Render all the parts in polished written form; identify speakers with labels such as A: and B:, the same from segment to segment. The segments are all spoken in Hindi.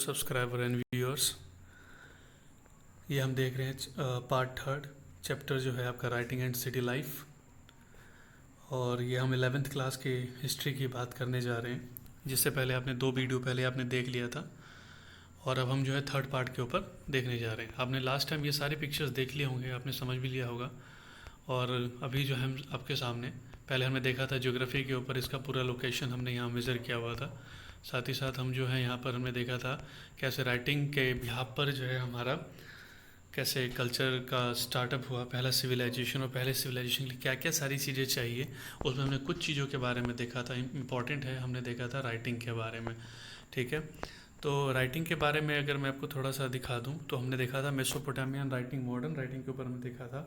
A: सब्सक्राइबर एंड व्यूअर्स, ये हम देख रहे हैं पार्ट थर्ड चैप्टर जो है आपका राइटिंग एंड सिटी लाइफ। और ये हम 11th क्लास के हिस्ट्री की बात करने जा रहे हैं, जिससे पहले आपने 2 वीडियो पहले आपने देख लिया था। और अब हम जो है थर्ड पार्ट के ऊपर देखने जा रहे हैं। आपने लास्ट टाइम ये सारे पिक्चर्स देख लिए होंगे, आपने समझ भी लिया होगा। और अभी जो है हम आपके सामने पहले हमने देखा था ज्योग्राफी के ऊपर, इसका पूरा लोकेशन हमने यहाँ मेज़र किया हुआ था। साथ ही साथ हम जो है यहाँ पर हमने देखा था कैसे राइटिंग के बिहाफ पर जो है हमारा कैसे कल्चर का स्टार्टअप हुआ, पहला सिविलाइजेशन, और पहले सिविलाइजेशन के लिए क्या क्या सारी चीज़ें चाहिए। उसमें हमने कुछ चीज़ों के बारे में देखा था, इम्पॉर्टेंट है। हमने देखा था राइटिंग के बारे में, ठीक है। तो राइटिंग के बारे में अगर मैं आपको थोड़ा सा दिखा दूं, तो हमने देखा था मेसोपोटामियन राइटिंग, मॉडर्न राइटिंग के ऊपर हमने देखा था,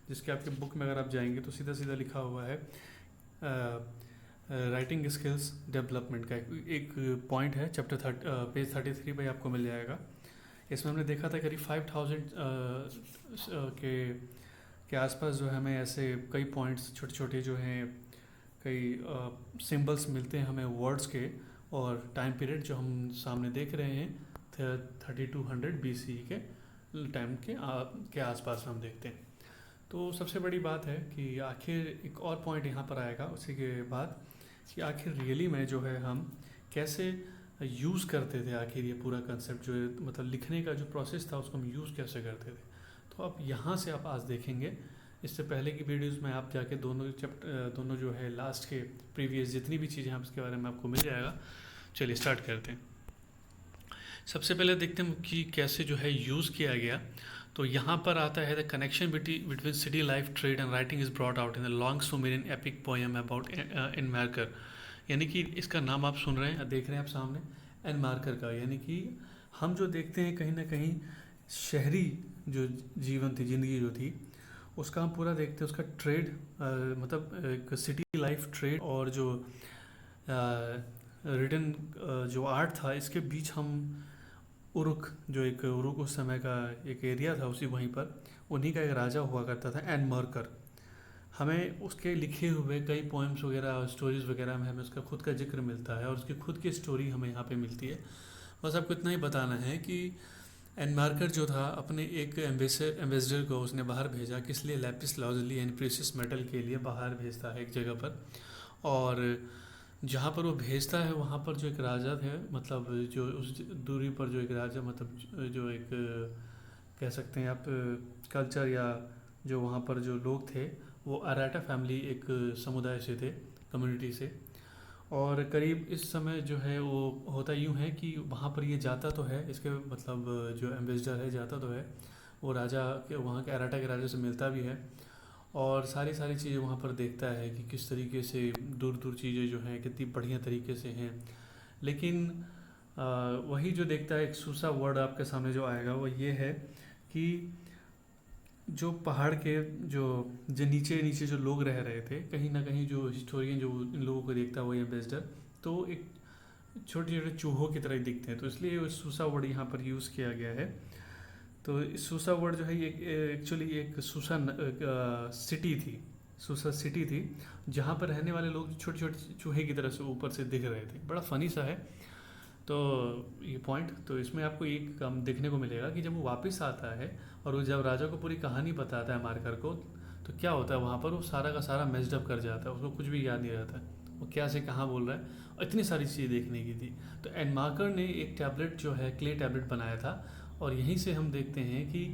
A: जिसके आपके बुक में अगर आप जाएंगे तो सीधा सीधा लिखा हुआ है राइटिंग स्किल्स डेवलपमेंट का एक पॉइंट है। चैप्टर पेज 33 पे आपको मिल जाएगा। इसमें हमने देखा था करीब 5000 के आसपास जो है हमें ऐसे कई पॉइंट्स छोटे छोटे जो हैं, कई सिंबल्स मिलते हैं हमें वर्ड्स के। और टाइम पीरियड जो हम सामने देख रहे हैं 3200 BC के टाइम के आसपास हम देखते हैं। तो सबसे बड़ी बात है कि आखिर एक और पॉइंट यहाँ पर आएगा उसी के बाद, कि आखिर रियली में जो है हम कैसे यूज़ करते थे। आखिर ये पूरा कंसेप्ट जो है, मतलब लिखने का जो प्रोसेस था, उसको हम यूज़ कैसे करते थे। तो अब यहाँ से आप आज देखेंगे। इससे पहले की वीडियोस में आप जाके दोनों जो है लास्ट के प्रीवियस जितनी भी चीज़ें हैं उसके बारे में आपको मिल जाएगा। चलिए स्टार्ट करते हैं। सबसे पहले देखते हैं कि कैसे जो है यूज़ किया गया। तो यहाँ पर आता है the connection between city life, trade and writing is brought out in the long Sumerian epic poem about Enmerkar. यानी कि इसका नाम आप सुन रहे हैं, देख रहे हैं आप सामने, एनमार्कर का। यानी कि हम जो देखते हैं कहीं ना कहीं शहरी जो जीवन थी, ज़िंदगी जो थी, उसका हम पूरा देखते हैं। उसका ट्रेड मतलब एक सिटी लाइफ, ट्रेड, और जो रिटन जो आर्ट था, इसके बीच हम उरुक उस समय का एक एरिया था, उसी वहीं पर उन्हीं का एक राजा हुआ करता था, एनमार्कर। हमें उसके लिखे हुए कई पोएम्स वगैरह, स्टोरीज वगैरह में हमें उसका खुद का जिक्र मिलता है, और उसकी खुद की स्टोरी हमें यहाँ पे मिलती है। बस आपको इतना ही बताना है कि एनमार्कर जो था अपने एक एम्बेसडर को उसने बाहर भेजा, किस लिए, लैपिस लाजुली यानी प्रीशियस मेटल के लिए बाहर भेजता है एक जगह पर। और जहाँ पर वो भेजता है वहाँ पर जो एक राजा थे, मतलब जो उस दूरी पर जो एक राजा, मतलब जो एक कह सकते हैं आप कल्चर, या जो वहाँ पर जो लोग थे वो अराटा फैमिली एक समुदाय से थे, कम्युनिटी से। और करीब इस समय जो है वो होता यूँ है कि वहाँ पर ये जाता तो है, इसके मतलब जो एम्बेसडर है जाता तो है, वो राजा के, वहाँ के अराटा के राजा से मिलता भी है, और सारी सारी चीज़ें वहाँ पर देखता है कि किस तरीके से दूर दूर चीज़ें जो हैं कितनी बढ़िया तरीके से हैं। लेकिन वही जो देखता है, एक सूसा वर्ड आपके सामने जो आएगा वो ये है कि जो पहाड़ के जो नीचे नीचे जो लोग रह रहे थे, कहीं ना कहीं जो हिस्टोरियन जो इन लोगों को देखता है, वो एम्बेसडर, तो एक छोटे छोटे चूहों की तरह ही दिखते हैं। तो इसलिए वो सूसा वर्ड यहाँ पर यूज़ किया गया है। तो सूसा वर्ड जो है ये एक्चुअली एक सूसा सिटी थी, सूसा सिटी थी, जहाँ पर रहने वाले लोग छोटे छोटे चूहे की तरह से ऊपर से दिख रहे थे। बड़ा फनी सा है। तो ये पॉइंट, तो इसमें आपको एक काम देखने को मिलेगा कि जब वो वापस आता है और वो जब राजा को पूरी कहानी बताता है मार्कर को, तो क्या होता है वहाँ पर, वो सारा का सारा मेस्ड अप कर जाता है, उसको कुछ भी याद नहीं रहता है वो क्या से कहाँ बोल रहा है, और इतनी सारी चीज़ें देखने की थी। तो एनमार्कर ने एक टैबलेट जो है क्ले टैबलेट बनाया था, और यहीं से हम देखते हैं कि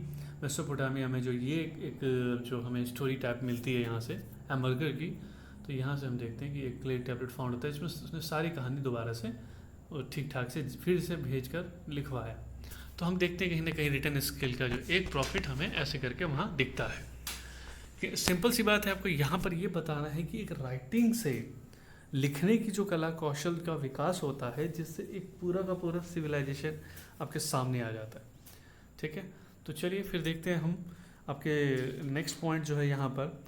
A: मेसोपोटामिया में जो ये एक जो हमें स्टोरी टाइप मिलती है यहाँ से एनमार्कर की, तो यहाँ से हम देखते हैं कि एक क्ले टैबलेट फाउंड होता है, इसमें उसने सारी कहानी दोबारा से ठीक ठाक से फिर से भेज कर लिखवाया। तो हम देखते हैं कहीं ना कहीं रिटर्न स्किल का जो एक प्रॉफिट हमें ऐसे करके वहाँ दिखता है। कि सिंपल सी बात है, आपको यहाँ पर ये बताना है कि एक राइटिंग से लिखने की जो कला कौशल का विकास होता है, जिससे एक पूरा का पूरा सिविलाइजेशन आपके सामने आ जाता है। ठीक है, तो चलिए फिर देखते हैं हम आपके नेक्स्ट पॉइंट जो है यहाँ पर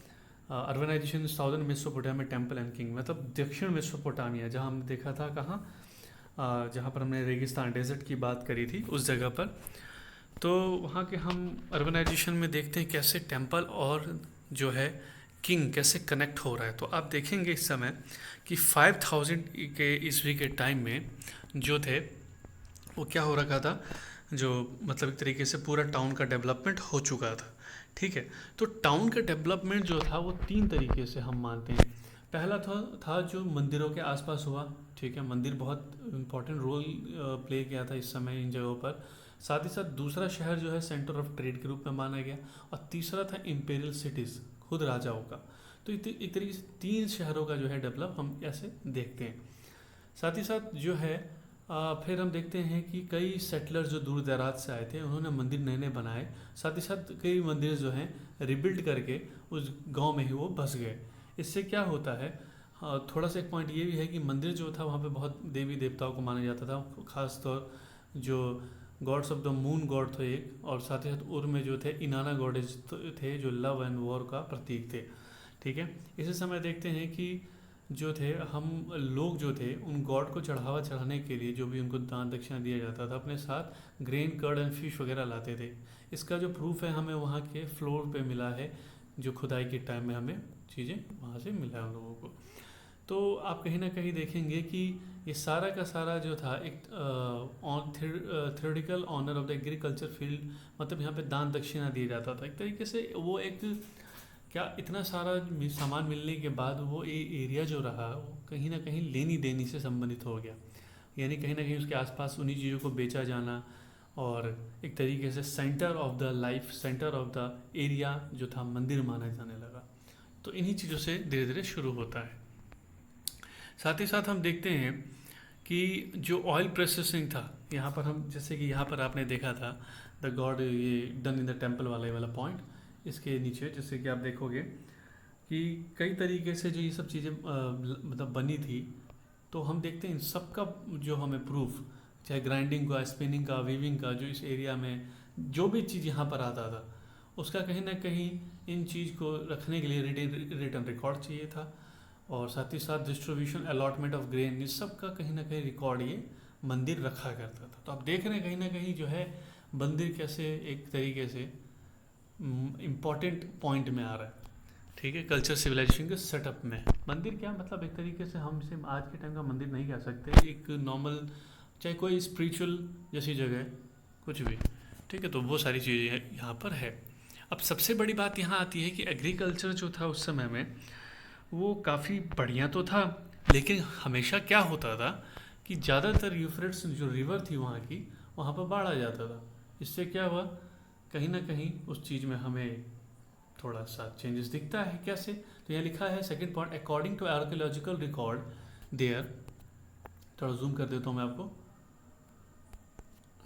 A: urbanisation southern Mesopotamia temple and king, मतलब दक्षिण मेसोपोटामिया, जहाँ हमने देखा था कहाँ, जहाँ पर हमने रेगिस्तान डेजर्ट की बात करी थी उस जगह पर। तो वहाँ के हम अर्बनाइजेशन में देखते हैं कैसे टेम्पल और जो है किंग कैसे कनेक्ट हो रहा है। तो आप देखेंगे इस समय कि 5000 के ईस्वी के टाइम में जो थे वो क्या हो रखा था, जो मतलब एक तरीके से पूरा टाउन का डेवलपमेंट हो चुका था। ठीक है। तो टाउन का डेवलपमेंट जो था वो तीन तरीके से हम मानते हैं। पहला था जो मंदिरों के आसपास हुआ। ठीक है, मंदिर बहुत इम्पोर्टेंट रोल प्ले किया था इस समय इन जगहों पर। साथ ही साथ दूसरा शहर जो है सेंटर ऑफ ट्रेड के रूप में माना गया, और तीसरा था इम्पेरियल सिटीज़, खुद राजाओं का। तो एक तरीके से तीन शहरों का जो है डेवलप हम ऐसे देखते हैं। साथ ही साथ जो है फिर हम देखते हैं कि कई सेटलर्स जो दूर दराज से आए थे उन्होंने मंदिर नए नए बनाए। साथ ही साथ कई मंदिर जो हैं रिबिल्ड करके उस गांव में ही वो बस गए। इससे क्या होता है, थोड़ा सा एक पॉइंट ये भी है कि मंदिर जो था वहाँ पे बहुत देवी देवताओं को माना जाता था। खास तौर जो God's of the moon God थे एक, और साथ ही साथ उर में जो थे इनाना गॉडेज थे जो लव एंड वॉर का प्रतीक थे। ठीक है। इसी समय देखते हैं कि जो थे हम लोग जो थे उन गॉड को चढ़ावा चढ़ाने के लिए जो भी उनको दान दक्षिणा दिया जाता था अपने साथ ग्रेन कर्ड एंड फिश वगैरह लाते थे। इसका जो प्रूफ है हमें वहाँ के फ्लोर पे मिला है, जो खुदाई के टाइम में हमें चीज़ें वहाँ से मिला है उन लोगों को। तो आप कहीं ना कहीं देखेंगे कि ये सारा का सारा जो था एक theoretical owner of the agriculture field, मतलब यहाँ पे दान दक्षिणा दिया जाता था एक तरीके से। वो एक क्या इतना सारा सामान मिलने के बाद वो एरिया जो रहा वो कहीं ना कहीं लेनी देनी से संबंधित हो गया, यानी कहीं ना कहीं उसके आसपास उन्हीं चीज़ों को बेचा जाना, और एक तरीके से centre of the life, centre of the area जो था मंदिर माना जाने लगा। तो इन्हीं चीज़ों से धीरे धीरे शुरू होता है। साथ ही साथ हम देखते हैं कि जो ऑयल प्रोसेसिंग था यहाँ पर, हम जैसे कि यहाँ पर आपने देखा था द गॉड ये डन इन द टेम्पल वाला पॉइंट, इसके नीचे जैसे कि आप देखोगे कि कई तरीके से जो ये सब चीज़ें मतलब बनी थी। तो हम देखते हैं इन सब का जो हमें प्रूफ, चाहे ग्राइंडिंग का, स्पिनिंग का, वीविंग का, जो इस एरिया में जो भी चीज़ यहाँ पर आता था उसका कहीं ना कहीं इन चीज़ को रखने के लिए रिटन रिकॉर्ड चाहिए था। और साथ ही साथ डिस्ट्रीब्यूशन अलॉटमेंट ऑफ ग्रेन, इस सब का कहीं ना कहीं रिकॉर्ड ये मंदिर रखा करता था। तो आप देख रहे हैं कहीं ना कहीं जो है मंदिर कैसे एक तरीके से इम्पॉर्टेंट पॉइंट में आ रहा है। ठीक है, कल्चर सिविलाइजेशन के सेटअप में मंदिर क्या मतलब एक तरीके से हम इसे आज के टाइम का मंदिर नहीं कह सकते, एक नॉर्मल चाहे कोई स्पिरिचुअल जैसी जगह कुछ भी। ठीक है, तो वो सारी चीज़ें यहाँ पर है। अब सबसे बड़ी बात यहाँ आती है कि एग्रीकल्चर जो था उस समय में वो काफ़ी बढ़िया तो था, लेकिन हमेशा क्या होता था कि ज़्यादातर यूफ्रेट्स जो रिवर थी वहाँ की, वहाँ पर बाढ़ आ जाता था। इससे क्या हुआ, कहीं ना कहीं उस चीज़ में हमें थोड़ा सा चेंजेस दिखता है। कैसे, तो यहाँ लिखा है second point, according to archaeological record there, थोड़ा जूम कर देता हूँ मैं आपको,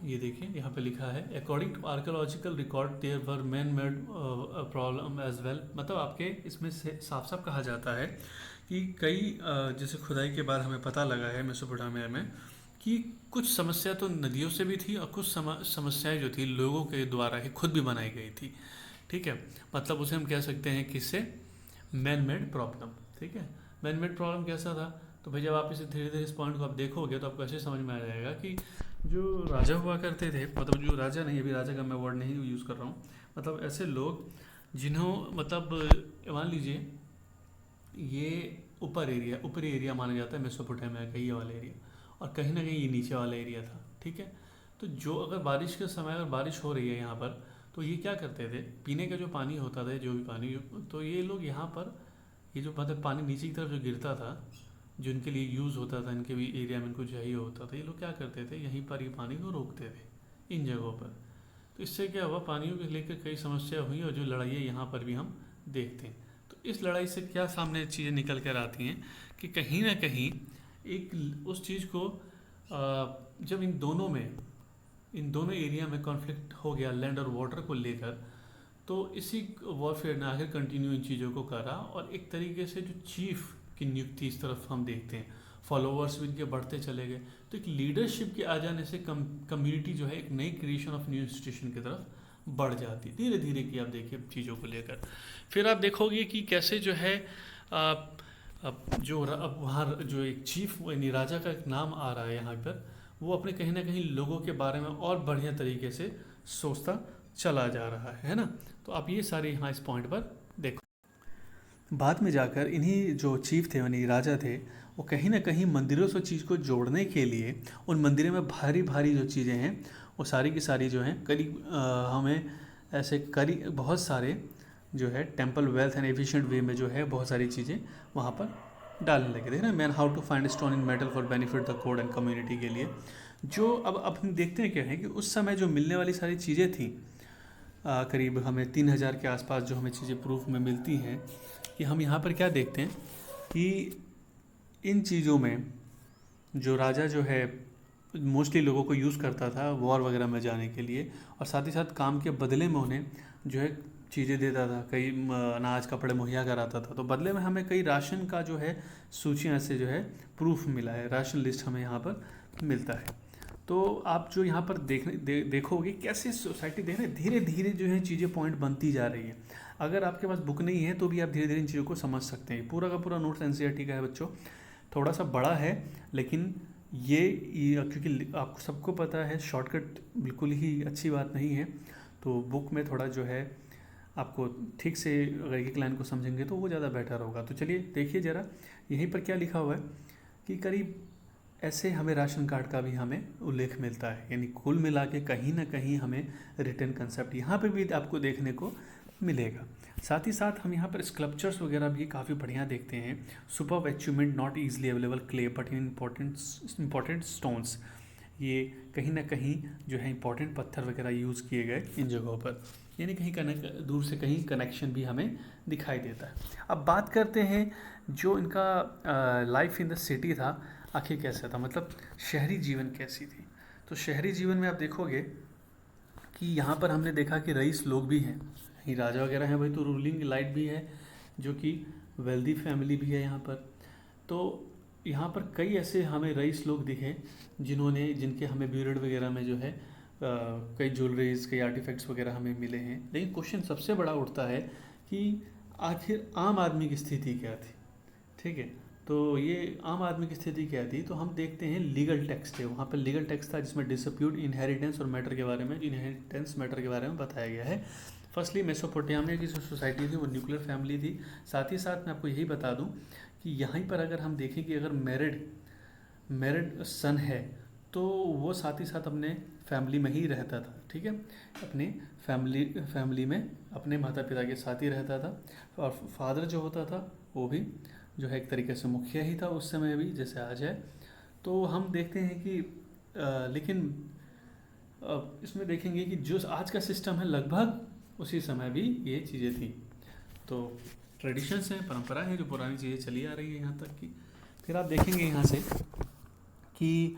A: ये देखिए यहाँ पे लिखा है according to archaeological record there were man made problem as well. मतलब आपके इसमें से साफ साफ कहा जाता है कि कई जैसे खुदाई के बाद हमें पता लगा है मेसोपोटामिया में कि कुछ समस्या तो नदियों से भी थी और कुछ समस्याएं जो थी लोगों के द्वारा ही खुद भी बनाई गई थी। ठीक है, मतलब उसे हम कह सकते हैं किससे, मैन मेड प्रॉब्लम। ठीक है, मैन मेड प्रॉब्लम कैसा था, तो भाई जब आप इसे धीरे धीरे इस पॉइंट को आप देखोगे तो आपको ऐसे समझ में आ जाएगा कि जो राजा हुआ करते थे, मतलब जो राजा नहीं, अभी राजा का मैं वर्ड नहीं यूज़ कर रहा हूँ, मतलब ऐसे लोग जिन्हों मतलब मान लीजिए ये ऊपरी एरिया माना जाता है मेसोपोटामिया का, ये वाला एरिया, और कहीं ना कहीं ये नीचे वाला एरिया था। ठीक है, तो जो अगर बारिश के समय अगर बारिश हो रही है यहाँ पर, तो ये क्या करते थे, पीने का जो पानी होता था, जो भी पानी, तो ये लोग यहाँ पर ये जो मतलब पानी नीचे की तरफ जो गिरता था, जो इनके लिए यूज़ होता था, इनके भी एरिया में इनको चाहिए होता था, ये लोग क्या करते थे, यहीं पर ये पानी को रोकते थे इन जगहों पर। तो इससे क्या हुआ, पानियों को लेकर कई समस्या हुई, और जो लड़ाइयाँ यहाँ पर भी हम देखते हैं। तो इस लड़ाई से क्या सामने चीज़ें निकल कर आती हैं कि कहीं ना कहीं एक उस चीज़ को जब इन दोनों एरिया में कॉन्फ्लिक्ट हो गया लैंड और वाटर को लेकर, तो इसी वॉरफेयर ने आखिर कंटिन्यू इन चीज़ों को करा, और एक तरीके से जो चीफ की नियुक्ति इस तरफ हम देखते हैं, फॉलोअर्स भी इनके बढ़ते चले गए। तो एक लीडरशिप के आ जाने से कम्युनिटी जो है एक नई क्रिएशन ऑफ न्यू इंस्टीट्यूशन की तरफ बढ़ जाती है धीरे धीरे की। आप देखिए चीज़ों को लेकर फिर आप देखोगे कि कैसे जो है अब वहाँ जो एक चीफ यानी राजा का एक नाम आ रहा है यहाँ पर, वो अपने कहीं ना कहीं लोगों के बारे में और बढ़िया तरीके से सोचता चला जा रहा है ना। तो आप ये सारे यहाँ इस पॉइंट पर देखो। बाद में जाकर इन्हीं जो चीफ थे यानी राजा थे, वो कहीं ना कहीं मंदिरों से चीज़ को जोड़ने के लिए उन मंदिरों में भारी भारी जो चीज़ें हैं वो सारी की सारी जो हैं करीब हमें ऐसे करीब बहुत सारे जो है temple wealth and efficient way में जो है बहुत सारी चीज़ें वहाँ पर डालने लगे थे ना। Man how to find stone in metal for benefit the code and community के लिए। जो अब हम देखते हैं क्या है कि उस समय जो मिलने वाली सारी चीज़ें थी, करीब हमें 3000 के आसपास जो हमें चीज़ें प्रूफ में मिलती हैं, कि हम यहाँ पर क्या देखते हैं कि इन चीज़ों में जो राजा जो है मोस्टली लोगों को यूज़ करता था वॉर वगैरह में जाने के लिए, और साथ ही साथ काम के बदले में उन्हें जो है चीज़ें देता था, कई अनाज कपड़े मुहैया कराता था। तो बदले में हमें कई राशन का जो है सूचियाँ से जो है प्रूफ मिला है, राशन लिस्ट हमें यहाँ पर मिलता है। तो आप जो यहाँ पर देखोगे कैसे सोसाइटी देख रहे धीरे धीरे जो है चीज़ें पॉइंट बनती जा रही है। अगर आपके पास बुक नहीं है तो भी आप धीरे धीरे इन चीज़ों को समझ सकते हैं। पूरा का पूरा नोट्स एनसीईआरटी का है बच्चों, थोड़ा सा बड़ा है, लेकिन ये क्योंकि आपको सबको पता है शॉर्टकट बिल्कुल ही अच्छी बात नहीं है, तो बुक में थोड़ा जो है आपको ठीक से अगर एक लाइन को समझेंगे तो वो ज़्यादा बेटर होगा। तो चलिए देखिए ज़रा यहीं पर क्या लिखा हुआ है कि करीब ऐसे हमें राशन कार्ड का भी हमें उल्लेख मिलता है, यानी कुल मिला के कहीं ना कहीं हमें रिटर्न कंसेप्ट यहाँ पे भी आपको देखने को मिलेगा। साथ ही साथ हम यहाँ पर स्कल्पचर्स वगैरह भी काफ़ी बढ़िया देखते हैं। Superb achievement not easily available clay but in important stones, ये कहीं ना कहीं जो है इंपॉर्टेंट पत्थर वगैरह यूज़ किए गए इन जगहों पर, यानी कहीं दूर से कहीं कनेक्शन भी हमें दिखाई देता है। अब बात करते हैं जो इनका लाइफ इन द सिटी था आखिर कैसा था, मतलब शहरी जीवन कैसी थी। तो शहरी जीवन में आप देखोगे कि यहाँ पर हमने देखा कि रईस लोग भी हैं, ही राजा वगैरह हैं भाई, तो रूलिंग लाइट भी है जो कि वेल्दी फैमिली भी है यहाँ पर। तो यहाँ पर कई ऐसे हमें रईस लोग दिखे जिनके हमें ब्यूरेड वगैरह में जो है कई ज्वेलरीज कई आर्टिफैक्ट्स वगैरह हमें मिले हैं। लेकिन क्वेश्चन सबसे बड़ा उठता है कि आखिर आम आदमी की स्थिति क्या थी। ठीक है, तो ये आम आदमी की स्थिति क्या थी, तो हम देखते हैं लीगल टैक्स थे वहाँ पर। लीगल टैक्स था जिसमें डिस्प्यूट इनहेरिटेंस और मैटर के बारे में इनहेरिटेंस मैटर के बारे में बताया गया है। फर्स्टली मेसोपोटामिया की जो सोसाइटी थी वो न्यूक्लियर फैमिली थी। साथ ही साथ मैं आपको यही बता दूं कि यहीं पर अगर हम देखें कि अगर मैरिड सन है तो वो साथ ही साथ अपने फैमिली में ही रहता था। ठीक है, अपनी फैमिली में अपने माता पिता के साथ ही रहता था, और फादर जो होता था वो भी जो है एक तरीके से मुखिया ही था उस समय भी, जैसे आज है। तो हम देखते हैं कि लेकिन इसमें देखेंगे कि जो आज का सिस्टम है लगभग उसी समय भी ये चीज़ें थी। तो ट्रेडिशंस हैं, परंपरा है, जो पुरानी चीज़ें चली आ रही है यहाँ तक कि फिर आप देखेंगे यहाँ से कि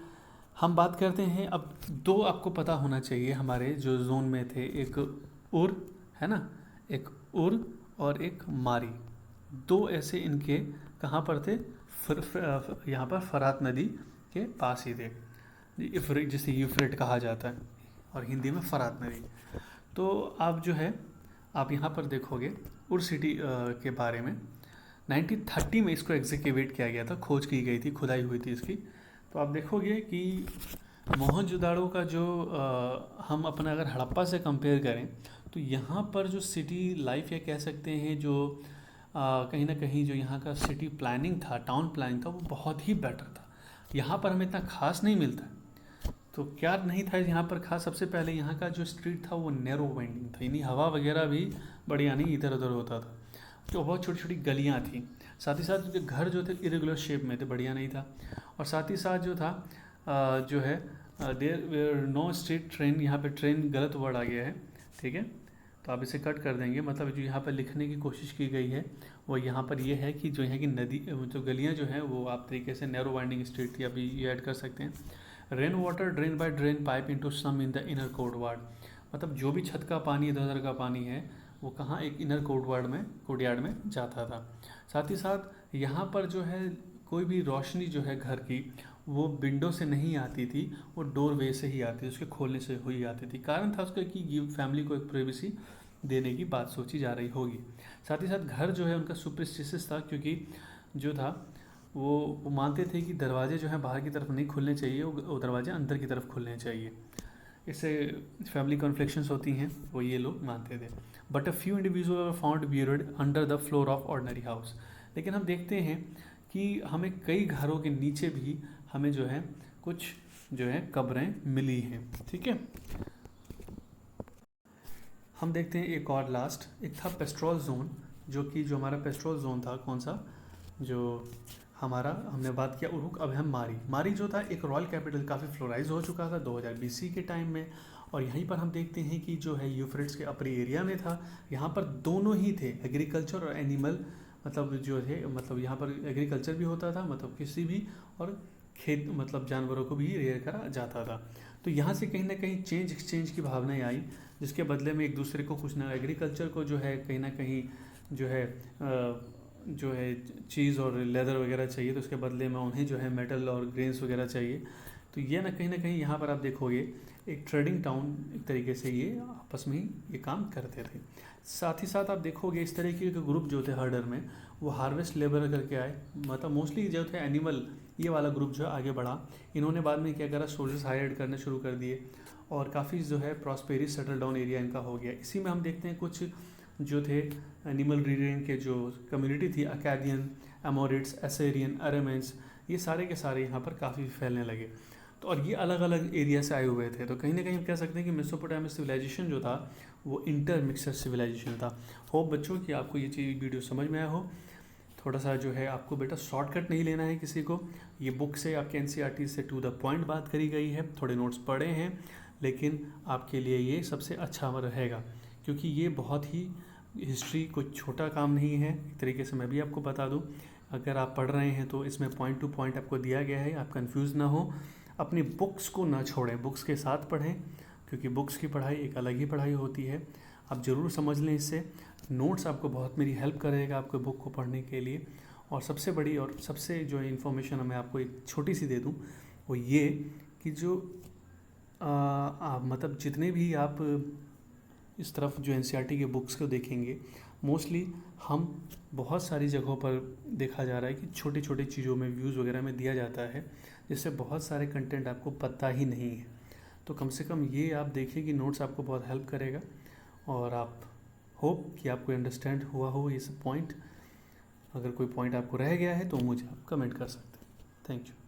A: हम बात करते हैं। अब दो आपको पता होना चाहिए हमारे जो जोन में थे, एक उर है ना, एक उर और एक मारी, दो ऐसे इनके कहाँ पर थे, यहाँ पर फरात नदी के पास ही थे, जिसे यूफ्रेट कहा जाता है और हिंदी में फरात नदी। तो आप जो है आप यहाँ पर देखोगे उर सिटी के बारे में 1930 में इसको एग्जीक्यूट किया गया था, खोज की गई थी, खुदाई हुई थी इसकी। तो आप देखोगे कि मोहनजोदाड़ो का जो हम अपना अगर हड़प्पा से कंपेयर करें तो यहाँ पर जो सिटी लाइफ या कह सकते हैं जो कहीं ना कहीं जो यहाँ का सिटी प्लानिंग था, टाउन प्लानिंग था, वो बहुत ही बेटर था। यहाँ पर हमें इतना खास नहीं मिलता। तो क्या नहीं था यहाँ पर खास, सबसे पहले यहाँ का जो स्ट्रीट था वो नैरो वाइंडिंग था, यानी हवा वगैरह भी बढ़िया नहीं इधर उधर होता था। तो बहुत छोटी छोटी गलियाँ थी, साथ ही साथ उनके घर जो थे इरेगुलर शेप में थे, बढ़िया नहीं था। और साथ ही साथ जो था जो है देयर नो स्ट्रीट ट्रेन, यहाँ पे ट्रेन गलत वर्ड आ गया है। ठीक है, तो आप इसे कट कर देंगे। मतलब जो यहाँ पर लिखने की कोशिश की गई है वो यहाँ पर ये है कि जो यहाँ की नदी जो गलियाँ जो हैं वो आप तरीके से नैरो वाइंडिंग स्ट्रीट थी, अभी ये ऐड कर सकते हैं। Rain water drain by drain pipe into some in the inner courtyard, मतलब जो भी छत का पानी इधर उधर का पानी है वो कहाँ, एक इनर कोर्टयार्ड में जाता था। साथ ही साथ यहाँ पर जो है कोई भी रोशनी जो है घर की वो विंडो से नहीं आती थी, वो डोरवे से ही आती थी, उसके खोलने से हुई आती थी। कारण था उसका कि फैमिली को एक प्राइवेसी देने की बात सोची जा रही होगी। साथ ही साथ घर जो है उनका सुपरस्टिशियस था, क्योंकि जो था वो मानते थे कि दरवाजे जो है बाहर की तरफ नहीं खुलने चाहिए, वो दरवाजे अंदर की तरफ खुलने चाहिए। इससे फैमिली कॉन्फ्लिक्शंस होती हैं, वो ये लोग मानते थे। But a few individual are found buried under the floor of ordinary house. लेकिन हम देखते हैं कि हमें कई घरों के नीचे भी हमें जो है कुछ जो है कब्रें मिली हैं। ठीक है, हम देखते हैं एक और लास्ट, एक था पेस्ट्रोल जोन, जो हमारा पेस्ट्रोल जोन था, कौन सा, जो हमारा हमने बात किया उरुक, अब हम मारी जो था एक रॉयल कैपिटल, काफ़ी फ्लोराइज हो चुका था 2000 BC के टाइम में। और यहीं पर हम देखते हैं कि जो है यूफ्रेट्स के अपरी एरिया में था, यहाँ पर दोनों ही थे, एग्रीकल्चर और एनिमल, मतलब जो थे, मतलब यहाँ पर एग्रीकल्चर भी होता था, मतलब किसी भी, और खेत मतलब जानवरों को भी रेयर करा जाता था। तो यहाँ से कहीं ना कहीं चेंज एक्सचेंज की भावनाएं आई, जिसके बदले में एक दूसरे को कुछ ना, एग्रीकल्चर को जो है कहीं ना कहीं जो है चीज़ और लेदर वगैरह चाहिए, तो उसके बदले में उन्हें जो है मेटल और ग्रेन्स वगैरह चाहिए। तो ये ना कहीं यहाँ पर आप देखोगे एक ट्रेडिंग टाउन एक तरीके से ये आपस में ही ये काम करते थे। साथ ही साथ आप देखोगे इस तरीके के ग्रुप जो थे हर्डर में, वो हार्वेस्ट लेबर करके आए, मतलब मोस्टली जो थे एनिमल, ये वाला ग्रुप जो आगे बढ़ा। इन्होंने बाद में क्या करा, सोल्जर्स हायर करने शुरू कर दिए, और काफ़ी जो है प्रॉस्पेरिस सेटल डाउन एरिया इनका हो गया। इसी में हम देखते हैं कुछ जो थे एनिमल रीडिंग के जो कम्युनिटी थी, अकादियन, एमोरिट्स, एसेरियन, अरेमेंस, ये सारे के सारे यहाँ पर काफ़ी फैलने लगे। तो और ये अलग अलग एरिया से आए हुए थे। तो कहीं ना कहीं हम कह सकते हैं कि मेसोपोटामियन सिविलाइजेशन जो था वो इंटरमिक्सर सिविलाइजेशन था। होप बच्चों कि आपको ये चीज़ वीडियो समझ में आया हो। थोड़ा सा जो है आपको बेटा शॉर्टकट नहीं लेना है किसी को, ये बुक से आपके एनसीईआरटी से टू द पॉइंट बात करी गई है, थोड़े नोट्स पढ़े हैं, लेकिन आपके लिए ये सबसे अच्छा रहेगा, क्योंकि ये बहुत ही हिस्ट्री कुछ छोटा काम नहीं है। एक तरीके से मैं भी आपको बता दूं, अगर आप पढ़ रहे हैं तो इसमें पॉइंट टू पॉइंट आपको दिया गया है, आप कंफ्यूज ना हो, अपनी बुक्स को ना छोड़ें, बुक्स के साथ पढ़ें, क्योंकि बुक्स की पढ़ाई एक अलग ही पढ़ाई होती है। आप ज़रूर समझ लें इससे, नोट्स आपको बहुत मेरी हेल्प करेगा आपको बुक को पढ़ने के लिए। और सबसे बड़ी और सबसे जो इन्फॉर्मेशन मैं आपको एक छोटी सी दे दूं, वो ये कि जो मतलब जितने भी आप इस तरफ जो एनसीईआरटी के बुक्स को देखेंगे, मोस्टली हम बहुत सारी जगहों पर देखा जा रहा है कि छोटी छोटी चीज़ों में व्यूज़ वगैरह में दिया जाता है, जिससे बहुत सारे कंटेंट आपको पता ही नहीं है। तो कम से कम ये आप देखिए कि नोट्स आपको बहुत हेल्प करेगा, और आप होप कि आपको अंडरस्टैंड हुआ हो ये सब पॉइंट। अगर कोई पॉइंट आपको रह गया है तो मुझे आप कमेंट कर सकते हैं। Thank you.